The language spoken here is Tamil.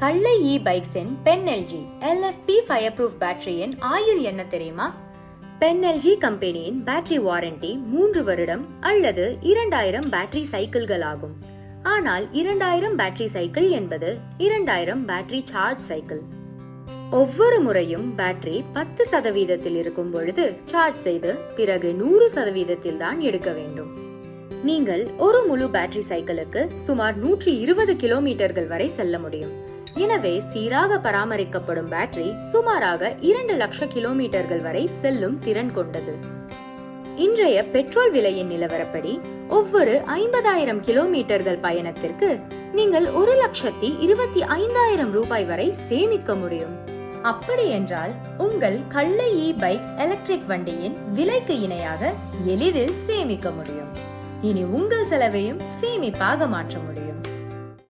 Kallai E Bikes in PenLG LFP fireproof பேட்டரியின் ஆயுள் என்ன தெரியுமா? PenLG கம்பெனியின் பேட்டரி வாரண்டி 3 வருடம் அல்லது 2000 பேட்டரி சைக்கிள்கள் ஆகும். ஆனால் 2000 பேட்டரி சைக்கிள் என்பது 2000 பேட்டரி சார்ஜ் சைக்கிள். ஒவ்வொரு முறையும் பேட்டரி 10% இருக்கும் பொழுது சார்ஜ் செய்து பிறகு 100% தான் எடுக்க வேண்டும். நீங்கள் ஒரு முழு பேட்டரி சைக்கிளுக்கு சுமார் 120 கிலோமீட்டர்கள் வரை செல்ல முடியும். எனவே சீராக பராமரிக்கப்படும் பேட்டரி சுமாராக 2 லட்சம் கிலோமீட்டர்கள் வரை செல்லும் திறன் கொண்டது. இன்றைய பெட்ரோல் விலையின் நிலவரப்படி ஒவ்வொரு 50,000 கிலோமீட்டர்கள் பயணத்திற்கு நீங்கள் 1,25,000 ரூபாய் வரை சேமிக்க முடியும். அப்படி என்றால் உங்கள் கல்லை இ பைக்ஸ் எலக்ட்ரிக் வண்டியின் விலைக்கு இணையாக எளிதில் சேமிக்க முடியும். இனி உங்கள் செலவையும் சேமிப்பாக மாற்ற முடியும்.